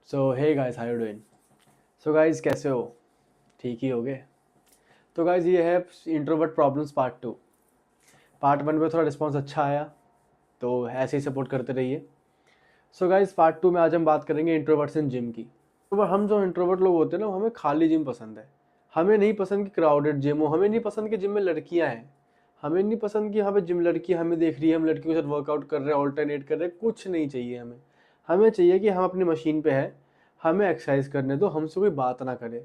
So hey guys, how you doing? So guys, कैसे हो? ठीक ही होगे? तो गाइस, ये है इंट्रोवर्ट प्रॉब्लम्स पार्ट 2। पार्ट 1 में थोड़ा रिस्पॉन्स अच्छा आया, तो ऐसे ही सपोर्ट करते रहिए। सो गाइस, पार्ट 2 में आज हम बात करेंगे इंट्रोवर्ट्स इन जिम की। तो हम जो इंट्रोवर्ट लोग होते हैं ना, हमें खाली जिम पसंद है। हमें नहीं पसंद कि क्राउडेड जिम हो, हमें नहीं पसंद कि जिम में लड़कियां हैं, हमें नहीं पसंद कि यहाँ पे जिम लड़की हमें देख रही है, हम लड़कियों के साथ वर्कआउट कर रहे हैं, ऑल्टरनेट कर रहे हैं। कुछ नहीं चाहिए हमें। हमें चाहिए कि हम अपनी मशीन पे हैं, हमें एक्सरसाइज करने दो, हमसे कोई बात ना करे।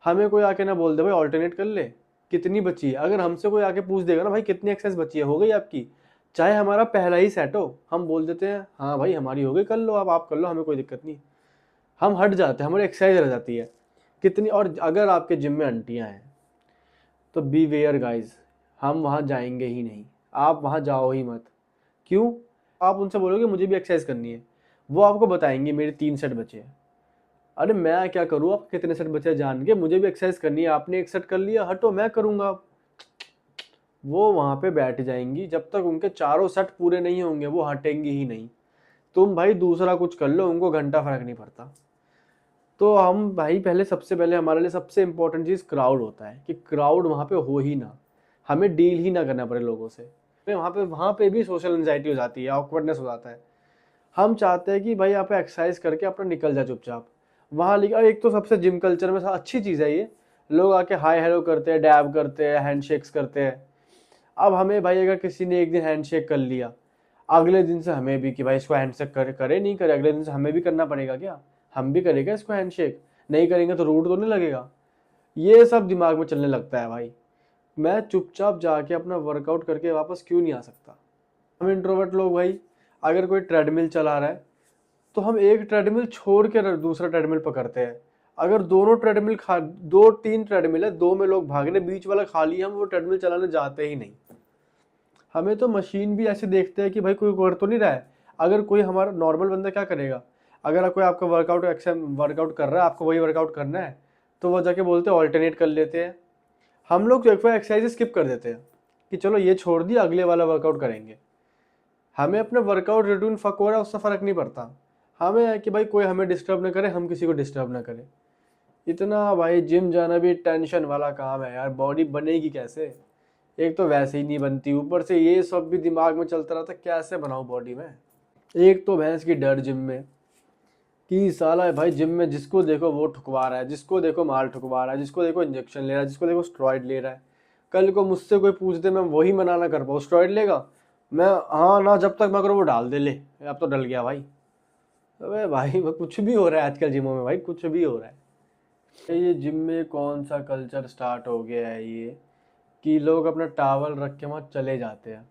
हमें कोई आके ना बोल दे भाई ऑल्टरनेट कर ले, कितनी बची है। अगर हमसे कोई आके पूछ देगा ना भाई कितनी एक्सरसाइज बची है, हो गई आपकी, चाहे हमारा पहला ही सेट हो, हम बोल देते हैं हाँ भाई हमारी हो गई, कर लो आप कर लो, हमें कोई दिक्कत नहीं। हम हट जाते हैं, हमारी एक्सरसाइज रह जाती है कितनी। और अगर आपके जिम में आंटियां हैं तो बी वेयर गाइज, हम वहाँ जाएंगे ही नहीं। आप वहाँ जाओ ही मत। क्यों? आप उनसे बोलोगे मुझे भी एक्सरसाइज करनी है, वो आपको बताएंगे मेरे 3 सेट बचे हैं। अरे मैं क्या करूँ, आप कितने सेट बचे जान के, मुझे भी एक्सरसाइज करनी है, आपने एक सेट कर लिया, हटो मैं करूँगा। वो वहाँ पे बैठ जाएंगी, जब तक उनके चारों सेट पूरे नहीं होंगे वो हटेंगी ही नहीं। तुम भाई दूसरा कुछ कर लो, उनको घंटा फर्क नहीं पड़ता। तो हम भाई पहले, सबसे पहले हमारे लिए सबसे इंपॉर्टेंट चीज़ क्राउड होता है, कि क्राउड वहाँ पे हो ही ना, हमें डील ही ना करना पड़े लोगों से। वहाँ पे भी सोशल एंजाइटी हो जाती है, ऑकवर्डनेस हो जाता है। हम चाहते हैं कि भाई यहाँ पे एक्सरसाइज करके अपना निकल जाए चुपचाप। वहाँ लिखा, एक तो सबसे जिम कल्चर में अच्छी चीज़ है ये, लोग आके हाय हेलो करते हैं, डैब करते हैं, हैंडशेक्स करते हैं। अब हमें भाई अगर किसी ने एक दिन हैंडशेक कर लिया, अगले दिन से हमें भी कि भाई इसको हैंडशेक करे नहीं करे, अगले दिन से हमें भी करना पड़ेगा क्या? हम भी करेंगे इसको हैंडशेक? नहीं करेंगे तो रूड तो नहीं लगेगा? ये सब दिमाग में चलने लगता है भाई। मैं चुपचाप जाके अपना वर्कआउट करके वापस क्यों नहीं आ सकता? हम इंट्रोवर्ट लोग भाई, अगर कोई ट्रेडमिल चला रहा है तो हम एक ट्रेडमिल छोड़ के दूसरा ट्रेडमिल पकड़ते हैं। अगर दोनों ट्रेडमिल खा, 2-3 ट्रेडमिल है, 2 में लोग भाग रहे, बीच वाला खाली, हम वो ट्रेडमिल चलाने जाते ही नहीं। हमें तो मशीन भी ऐसे देखते हैं कि भाई कोई कर तो नहीं रहा है। अगर कोई हमारा नॉर्मल बंदा क्या करेगा, अगर कोई आपका वर्कआउट कर रहा है, आपको वही वर्कआउट करना है, तो वो जाके बोलते हैं ऑल्टरनेट कर लेते हैं। हम लोग जो एक्सरसाइज स्किप कर देते हैं कि चलो ये छोड़ दिया, अगले वाला वर्कआउट करेंगे। हमें अपने वर्कआउट रूटीन फक हो रहा है उससे फ़र्क नहीं पड़ता। हमें है कि भाई कोई हमें डिस्टर्ब ना करे, हम किसी को डिस्टर्ब ना करें। इतना भाई जिम जाना भी टेंशन वाला काम है यार, बॉडी बनेगी कैसे? एक तो वैसे ही नहीं बनती, ऊपर से ये सब भी दिमाग में चलता रहता, कैसे बनाऊं बॉडी में। एक तो भैंस की डर जिम में, कि साला भाई जिम में जिसको देखो वो ठुकवा रहा है, जिसको देखो माल ठुकवा रहा है, जिसको देखो इंजेक्शन ले रहा है, जिसको देखो स्टेरॉइड ले रहा है। कल को मुझसे कोई पूछ दे, मैं वही मना ना कर पाऊँ, स्टेरॉइड लेगा, मैं हाँ ना जब तक मैं करूँ वो डाल दे, ले अब तो डल गया भाई। अबे भाई वो कुछ भी हो रहा है आजकल जिमों में, भाई कुछ भी हो रहा है। ये जिम में कौन सा कल्चर स्टार्ट हो गया है ये, कि लोग अपना टावल रख के वहाँ चले जाते हैं।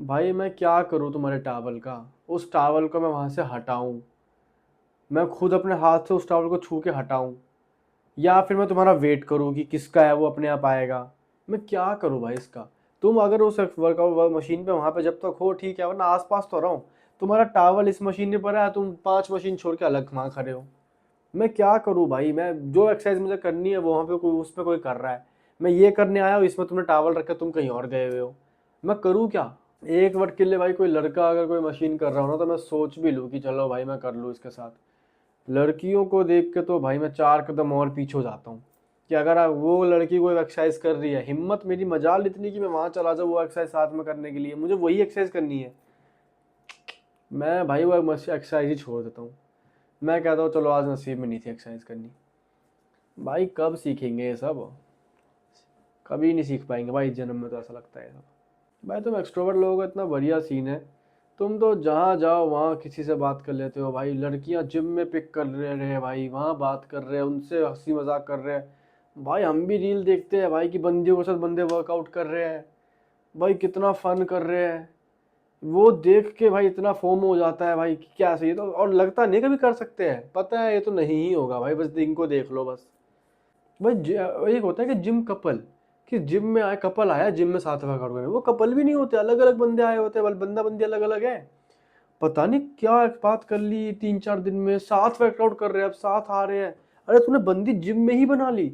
भाई मैं क्या करूँ तुम्हारे टावल का? उस टावल को मैं वहाँ से हटाऊँ, मैं खुद अपने हाथ से उस टावल को छू के हटाऊँ, या फिर मैं तुम्हारा वेट करूँ कि किसका है वो अपने आप आएगा? मैं क्या करूँ भाई इसका? तुम अगर उस वर्कआउट मशीन पे वहाँ पे जब तक हो ठीक है, वरना आसपास तो रहो। तुम्हारा टावल इस मशीन पे पड़ा है, तुम 5 मशीन छोड़ के अलग वहाँ खड़े हो। मैं क्या करूँ भाई? मैं जो एक्सरसाइज मुझे करनी है वो वहाँ पे कोई, उस पर कोई कर रहा है। मैं ये करने आया हूँ, इसमें तुमने टावल रखा, तुम कहीं और गए हुए हो। मैं करूँ क्या? एक वर्क के लिए भाई कोई लड़का अगर कोई मशीन कर रहा हो ना, तो मैं सोच भी लूँ कि चलो भाई मैं कर लूँ इसके साथ। लड़कियों को देख के तो भाई मैं 4 कदम और पीछे हो जाता हूँ, कि अगर वो लड़की कोई एक्सरसाइज कर रही है, हिम्मत मेरी मजाल इतनी कि मैं वहाँ चला जाऊँ वो एक्सरसाइज साथ में करने के लिए, मुझे वही एक्सरसाइज करनी है, मैं भाई वो एक्सरसाइज ही छोड़ देता हूँ। मैं कहता हूँ चलो आज नसीब में नहीं थी एक्सरसाइज करनी। भाई कब सीखेंगे ये सब? कभी नहीं सीख पाएंगे भाई इस जन्म में, तो ऐसा लगता है सब। भाई तुम एक्सट्रोवर्ट लोगों का इतना बढ़िया सीन है, तुम तो जहाँ जाओ वहाँ किसी से बात कर लेते हो भाई। लड़कियाँ जिम में पिक कर रहे हैं भाई, वहाँ बात कर रहे हैं, उनसे हंसी मजाक कर रहे हैं भाई। हम भी रील देखते हैं भाई कि बंदियों के साथ बंदे वर्कआउट कर रहे हैं भाई, कितना फन कर रहे हैं। वो देख के भाई इतना फोम हो जाता है भाई कि क्या सही तो, और लगता नहीं कभी कर सकते हैं, पता है ये तो नहीं ही होगा भाई, बस दिन को देख लो बस। भाई एक होता है कि जिम कपल, कि जिम में आए कपल आया जिम में साथ वर्कआउट करने, वो कपल भी नहीं होते, अलग अलग बंदे आए होते हैं, बंदा बंदी अलग अलग है। पता नहीं क्या बात कर ली 3-4 दिन में, साथ वर्कआउट कर रहे हैं, अब साथ आ रहे हैं। अरे तूने बंदी जिम में ही बना ली?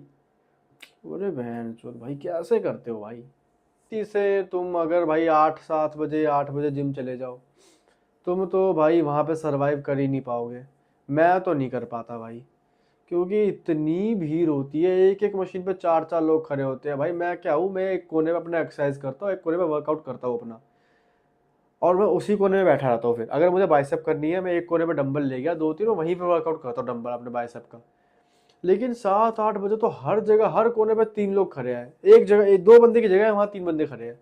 अरे बहन चोद भाई कैसे करते हो भाई? से तुम अगर भाई 8-7 बजे 8 बजे जिम चले जाओ, तुम तो भाई वहां पे सरवाइव कर ही नहीं पाओगे। मैं तो नहीं कर पाता भाई, क्योंकि इतनी भीड़ होती है, एक एक मशीन पे 4-4 लोग खड़े होते हैं भाई। मैं क्या हूँ, मैं एक कोने में अपना एक्सरसाइज करता हूँ, एक कोने में वर्कआउट करता हूँ अपना, और मैं उसी कोने में बैठा रहता हूँ। फिर अगर मुझे बाइसेप करनी है, मैं एक कोने में डंबल ले गया 2-3, और वहीं पे वर्कआउट करता हूँ डंबल अपने बाइसेप का। लेकिन 7-8 बजे तो हर जगह, हर कोने पे 3 लोग खड़े हैं, एक जगह 2 बंदे की जगह वहाँ 3 बंदे खड़े हैं।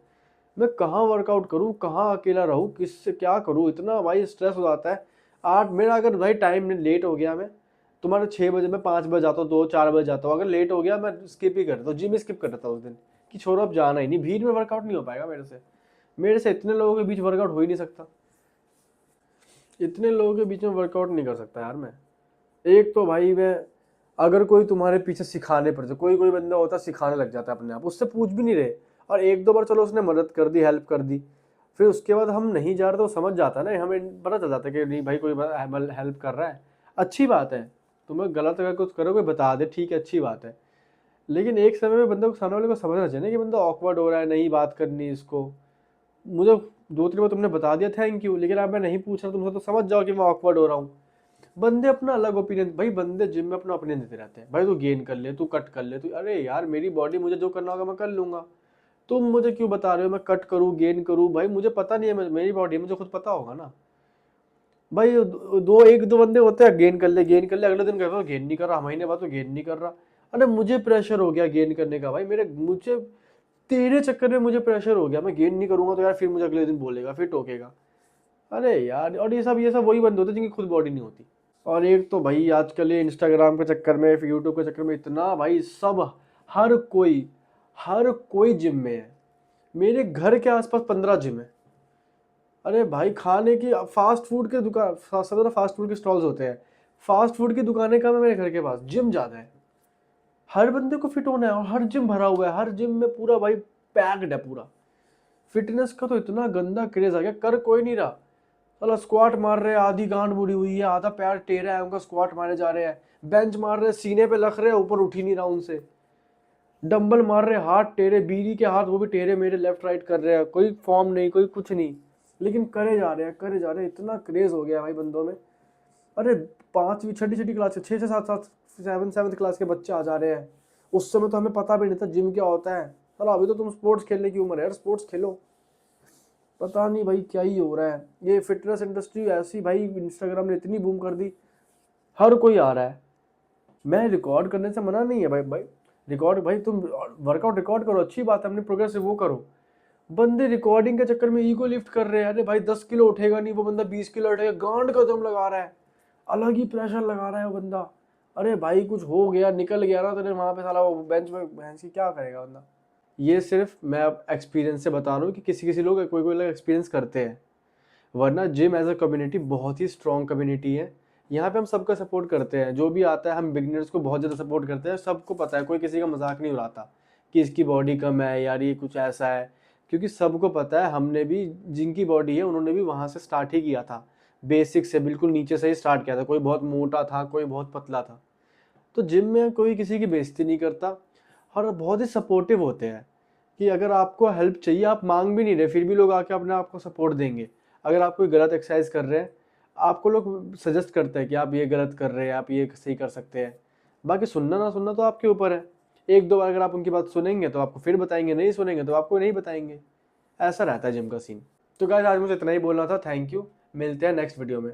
मैं कहाँ वर्कआउट करूँ, कहाँ अकेला रहूँ, किससे क्या करूँ, इतना भाई स्ट्रेस हो जाता है। 8 मेरा अगर भाई टाइम लेट हो गया, मैं तुम्हारे 6 बजे, मैं 5 बजे जाता हूँ, 2-4 बजे जाता हूँ, अगर लेट हो गया मैं स्किप ही कर देता हूँ, जिम स्किप कर देता हूँ उस दिन, कि छोड़ो अब जाना ही नहीं, भीड़ में वर्कआउट नहीं हो पाएगा मेरे से इतने लोगों के बीच वर्कआउट हो ही नहीं सकता, इतने लोगों के बीच में वर्कआउट नहीं कर सकता यार मैं। एक तो भाई मैं, अगर कोई तुम्हारे पीछे सिखाने पर, कोई कोई बंदा होता है सिखाने लग जाता है अपने आप, उससे पूछ भी नहीं रहे, और एक दो बार चलो उसने मदद कर दी, हेल्प कर दी, फिर उसके बाद हम नहीं जा रहे तो समझ जाता है ना, हमें पता चल जाता है कि नहीं भाई कोई हेल्प कर रहा है, अच्छी बात है। तुम्हें गलत अगर कुछ करो कोई बता दे, ठीक है, अच्छी बात है। लेकिन एक समय में बंदे को, सामने वाले को समझना चाहिए ना कि बंदा ऑकवर्ड हो रहा है, नहीं बात करनी इसको। मुझे 2-3 बार तुमने बता दिया, थैंक यू, लेकिन अब मैं नहीं पूछ रहा तुमसे, तो समझ जाओ कि मैं ऑकवर्ड हो रहा हूँ। बंदे अपना अलग ओपिनियन, भाई बंदे जिम में अपना ओपिनियन देते रहते हैं, भाई तू गेन कर ले, तू कट कर ले, तू, अरे यार मेरी बॉडी, मुझे जो करना होगा मैं कर लूंगा, तुम मुझे क्यों बता रहे हो मैं कट करूँ गेन करूँ? भाई मुझे पता नहीं है, मेरी बॉडी मुझे खुद पता होगा ना भाई। एक दो बंदे होते हैं, गेन कर ले, अगले दिन कहते हो गेन नहीं कर रहा, महीने बाद तो गेन नहीं कर रहा। अरे मुझे प्रेशर हो गया गेन करने का भाई, मुझे तेरे चक्कर में मुझे प्रेशर हो गया, मैं गेन नहीं करूंगा तो यार फिर मुझे अगले दिन बोलेगा, फिर टोकेगा। अरे यार, और ये सब वही बंदे होते हैं जिनकी खुद बॉडी नहीं होती। और एक तो भाई आजकल ये इंस्टाग्राम के चक्कर में, फिर यूट्यूब के चक्कर में इतना भाई सब, हर कोई हर कोई जिम में है। मेरे घर के आसपास 15 जिम है। अरे भाई खाने की, फास्ट फूड के दुकान, सबसे ज़्यादा फास्ट फूड के स्टॉल्स होते हैं, फास्ट फूड की दुकानें कम है मेरे घर के पास, जिम ज़्यादा है। हर बंदे को फिट होना है और हर जिम भरा हुआ है, हर जिम में पूरा भाई पैक्ड है पूरा। फिटनेस का तो इतना गंदा क्रेज आ गया, कर कोई नहीं रहा। साला स्क्वाट मार रहे हैं, आधी गांड मुड़ी हुई है, आधा पैर टेढ़ा है उनका, स्क्वाट मारे जा रहे हैं। बेंच मार रहे हैं, सीने पे लग रहे हैं, ऊपर उठ ही नहीं रहा उनसे। डंबल मार रहे हैं, हाथ टेढ़े, बीड़ी के हाथ वो भी टेढ़े मेढ़े लेफ्ट राइट कर रहे हैं, कोई फॉर्म नहीं, कोई कुछ नहीं, लेकिन करे जा रहे हैं, करे जा रहे हैं। इतना क्रेज हो गया भाई बंदों में। अरे 5वीं 6ठी क्लास के, 6 से 7 क्लास के बच्चे आ जा रहे हैं। उस समय तो हमें पता भी नहीं था जिम क्या होता है। चलो अभी तो तुम स्पोर्ट्स खेलने की उम्र है यार, स्पोर्ट्स खेलो। पता नहीं भाई क्या ही हो रहा है, ये फिटनेस इंडस्ट्री ऐसी भाई, इंस्टाग्राम ने इतनी बूम कर दी, हर कोई आ रहा है। मैं रिकॉर्ड करने से मना नहीं है भाई, रिकॉर्ड भाई तुम वर्कआउट रिकॉर्ड करो, अच्छी बात है, अपनी प्रोग्रेस वो करो। बंदे रिकॉर्डिंग के चक्कर में ईगो लिफ्ट कर रहे हैं। अरे भाई 10 किलो उठेगा नहीं, वो बंदा 20 किलो उठेगा, गांड का दम लगा रहा है, अलग ही प्रेशर लगा रहा है वो बंदा। अरे भाई कुछ हो गया, निकल गया ना, तो वहां पे साला वो बेंच में भैंस की क्या करेगा बंदा। ये सिर्फ मैं अब एक्सपीरियंस से बता रहा हूँ कि किसी किसी लोग, कोई कोई लोग एक्सपीरियंस करते हैं, वरना जिम एज अ कम्युनिटी बहुत ही स्ट्रॉन्ग कम्युनिटी है। यहाँ पे हम सबका सपोर्ट करते हैं, जो भी आता है हम बिगिनर्स को बहुत ज़्यादा सपोर्ट करते हैं। सबको पता है, कोई किसी का मजाक नहीं उड़ाता कि इसकी बॉडी कम है यार, ये कुछ ऐसा है, क्योंकि सबको पता है, हमने भी, जिनकी बॉडी है उन्होंने भी वहाँ से स्टार्ट ही किया था, बेसिक से बिल्कुल नीचे से ही स्टार्ट किया था। कोई बहुत मोटा था, कोई बहुत पतला था। तो जिम में कोई किसी की बेइज्जती नहीं करता, और बहुत ही सपोर्टिव होते हैं कि अगर आपको हेल्प चाहिए, आप मांग भी नहीं रहे, फिर भी लोग आके अपने आप को सपोर्ट देंगे। अगर आप कोई गलत एक्सरसाइज कर रहे हैं, आपको लोग सजेस्ट करते हैं कि आप ये गलत कर रहे हैं, आप ये सही कर सकते हैं। बाकी सुनना ना सुनना तो आपके ऊपर है। एक दो बार अगर आप उनकी बात सुनेंगे तो आपको फिर बताएंगे, नहीं सुनेंगे तो आपको नहीं बताएंगे। ऐसा रहता है जिम का सीन। तो गाइस आज मुझे इतना ही बोलना था, थैंक यू, मिलते हैं नेक्स्ट वीडियो में।